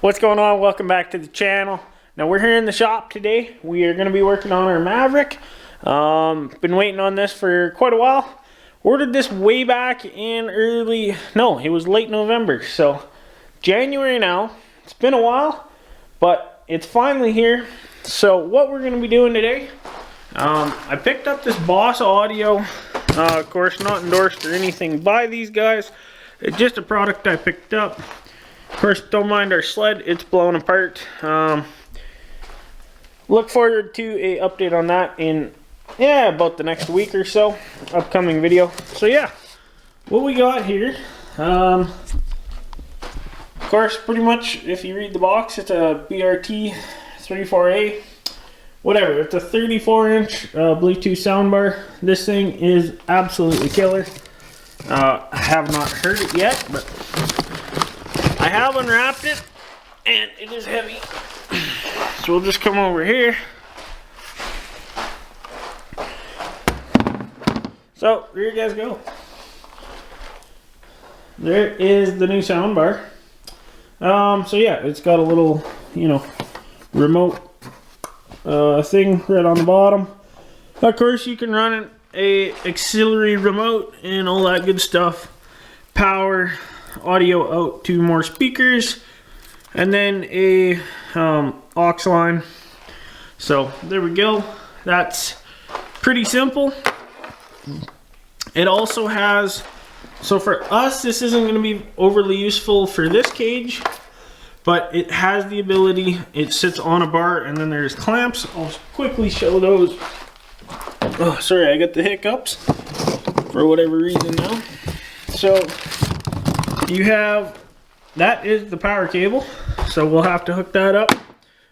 What's going on? Welcome back to the channel. Now we're here in the shop today. We are going to be working on our Maverick. Been waiting on this for quite a while. Ordered this way back in it was late November. So January now. It's been a while, but it's finally here. So what we're going to be doing today, I picked up this Boss Audio. Of course, not endorsed or anything by these guys. It's just a product I picked up. Of course, don't mind our sled, it's blown apart. Look forward to an update on that in, about the next week or so. Upcoming video. So yeah, what we got here, of course, pretty much, if you read the box, it's a BRT 34A. Whatever, it's a 34-inch Bluetooth soundbar. This thing is absolutely killer. I have not heard it yet, but I have unwrapped it, and it is heavy. So we'll just come over here. So, there you guys go. There is the new soundbar. So yeah, it's got a little, remote thing right on the bottom. Of course, you can run a auxiliary remote and all that good stuff. Power audio out to more speakers, and then a aux line. So there we go. That's pretty simple. It also has, so for us, this isn't going to be overly useful for this cage, but it has the ability, it sits on a bar, and then there's clamps. I'll quickly show those. Oh, sorry, I got the hiccups for whatever reason now. So you have, that is the power cable, so we'll have to hook that up.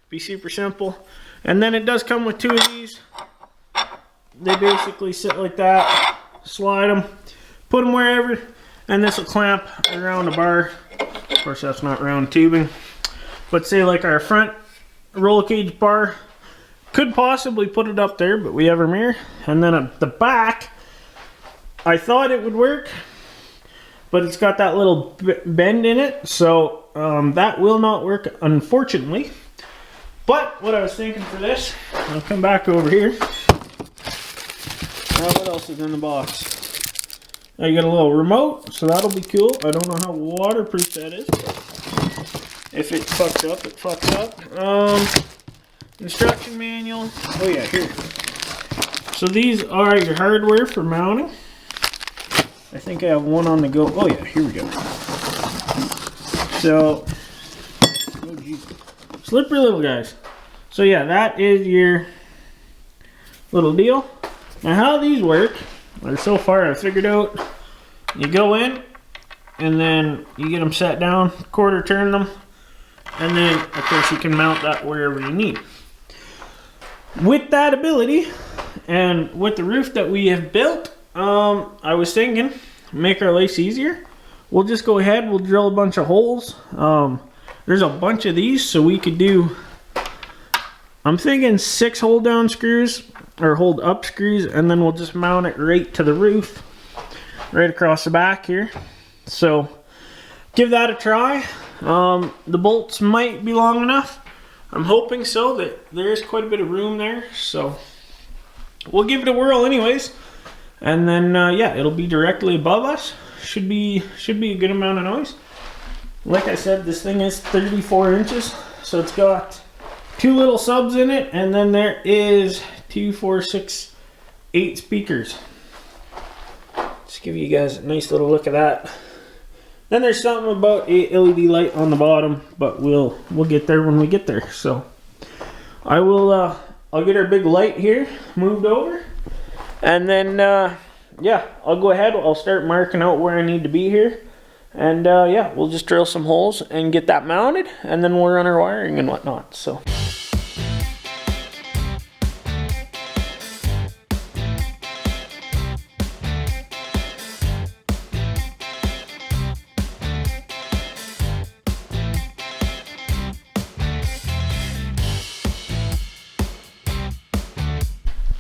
Be super simple. And then it does come with two of these. They basically sit like that. Slide them, put them wherever, and this will clamp around the bar. Of course, that's not round tubing, but say like our front roll cage bar, could possibly put it up there, but we have our mirror. And then at the back, I thought it would work, but it's got that little bend in it, so that will not work, unfortunately. But what I was thinking for this, I'll come back over here. Now, what else is in the box? Now you got a little remote, so that'll be cool. I don't know how waterproof that is, but if it fucks up, it fucks up. Instruction manual. Oh yeah, here. So these are your hardware for mounting. I think I have one on the go. Oh yeah, here we go. So, oh geez, slippery little guys. So yeah, that is your little deal. Now how these work, or so far I've figured out, you go in, and then you get them set down, quarter turn them, and then of course you can mount that wherever you need. With that ability, and with the roof that we have built, I was thinking, make our life easier. We'll just go ahead, we'll drill a bunch of holes. There's a bunch of these, so we could do, I'm thinking 6 hold down screws, or hold up screws, and then we'll just mount it right to the roof, right across the back here. So, give that a try. The bolts might be long enough. I'm hoping so, that there is quite a bit of room there, so we'll give it a whirl anyways. And then, yeah, it'll be directly above us. Should be a good amount of noise. Like I said, this thing is 34 inches, so it's got 2 little subs in it, and then there is 2, 4, 6, 8 speakers. Just give you guys a nice little look at that. Then there's something about a LED light on the bottom, but we'll get there when we get there. So I will I'll get our big light here moved over, and then yeah, I'll go ahead, I'll start marking out where I need to be here, and yeah, we'll just drill some holes and get that mounted, and then we'll run our wiring and whatnot. So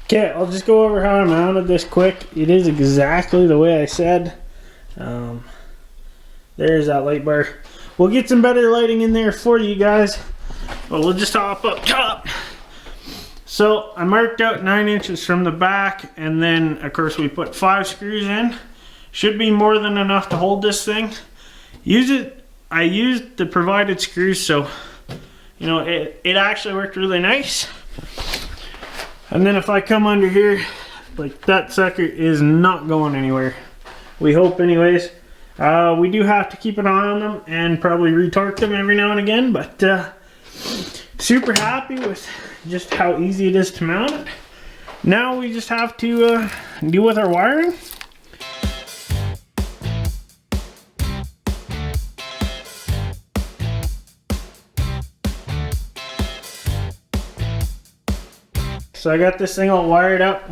okay, I'll just go over how I mounted this quick. It is exactly the way I said. There's that light bar. we'll get some better lighting in there for you guys. But we'll just hop up top. So I marked out 9 inches from the back, and then of course we put 5 screws in. Should be more than enough to hold this thing. I used the provided screws, so you know it actually worked really nice. And then if I come under here, like that sucker is not going anywhere. We hope anyways. We do have to keep an eye on them and probably retorque them every now and again, but super happy with just how easy it is to mount it. Now we just have to deal with our wiring. So I got this thing all wired up.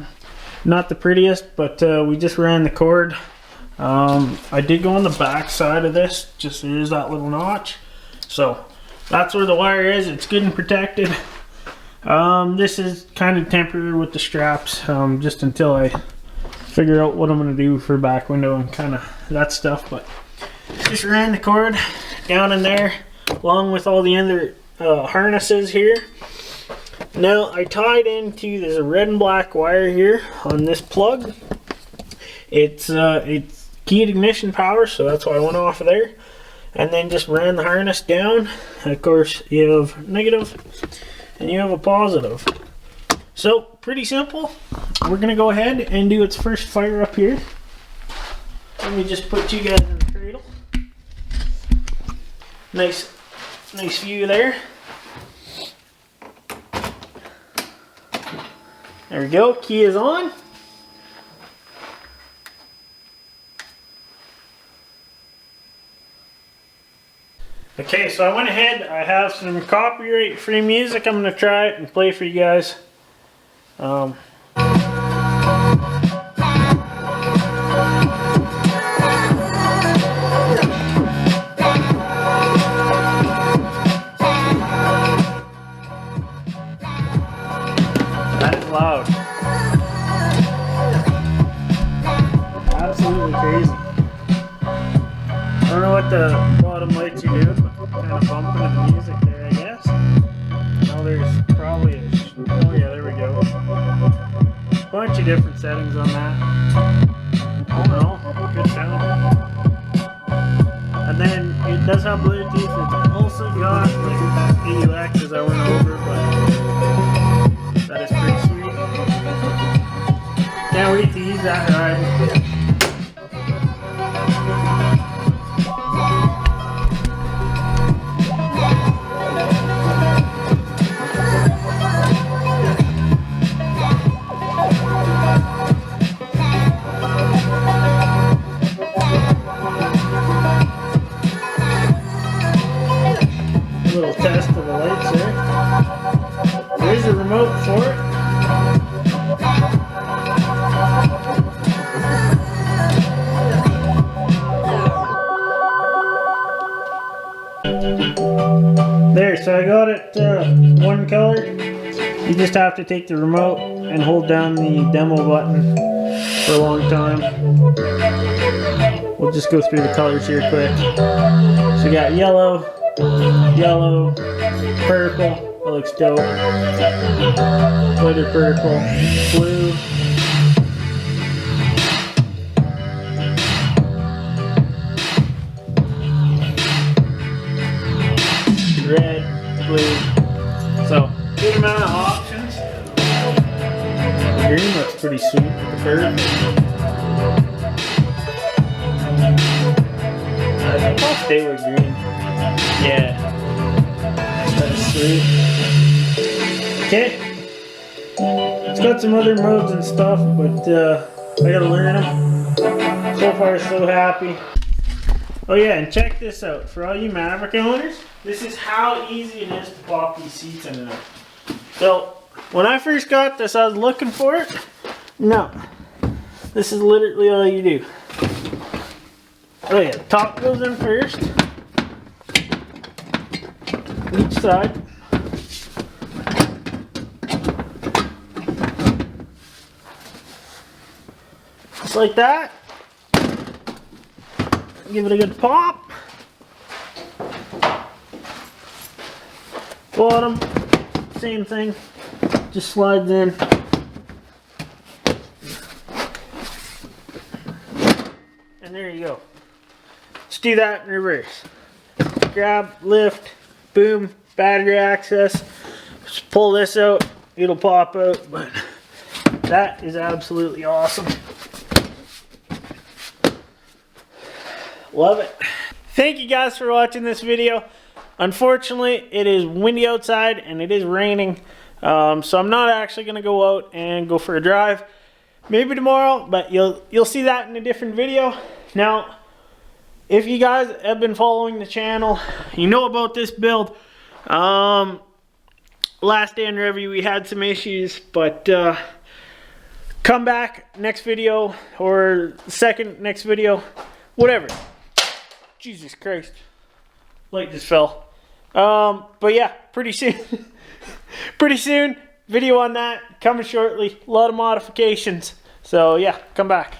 Not the prettiest, but we just ran the cord. I did go on the back side of this, just there's that little notch. So that's where the wire is. It's good and protected. This is kind of temporary with the straps, just until I figure out what I'm going to do for back window and kind of that stuff. But just ran the cord down in there along with all the other harnesses here. Now I tied into this red and black wire here on this plug. It's keyed ignition power, so that's why I went off of there. And then just ran the harness down. And of course you have negative and you have a positive. So pretty simple. We're gonna go ahead and do its first fire up here. Let me just put you guys in the cradle. Nice view there. There we go, key is on. Okay, so I went ahead, I have some copyright free music. I'm going to try it and play for you guys. That is loud. Absolutely crazy. I don't know what the bottom lights are doing, but kind of bumping the music there, I guess. Now there's probably oh yeah, there we go. Bunch of different settings on that. Oh no, good sound. And then it does have Bluetooth. It's also got like AUX, as I went over, but that is pretty sweet. Can't wait to use that ride. Little test of the lights there. There's a remote for it. There, so I got it one color. You just have to take the remote and hold down the demo button for a long time. We'll just go through the colors here quick. So we got yellow, purple, that looks dope, glitter purple, blue, red, blue. So good amount of options. The green looks pretty sweet with the bird. I think I'll stay with green. Yeah, that is sweet. Okay, it's got some other modes and stuff, but I gotta learn them. So far, so happy. Oh yeah, and check this out. For all you Maverick owners, this is how easy it is to pop these seats in and out. So, when I first got this, I was looking for it. No, this is literally all you do. Oh yeah, top goes in first. Each side. Just like that. Give it a good pop. Bottom, same thing, just slides in. And there you go. Let's do that in reverse. Grab, lift, boom, battery access. Just pull this out, it'll pop out, but that is absolutely awesome. Love it. Thank you guys for watching this video. Unfortunately, it is windy outside and it is raining, so I'm not actually going to go out and go for a drive. Maybe tomorrow, but you'll see that in a different video. Now, if you guys have been following the channel, you know about this build. Last day in review, we had some issues, but come back next video or second next video, whatever. Jesus Christ, light just fell. But yeah, pretty soon, video on that coming shortly. A lot of modifications. So yeah, come back.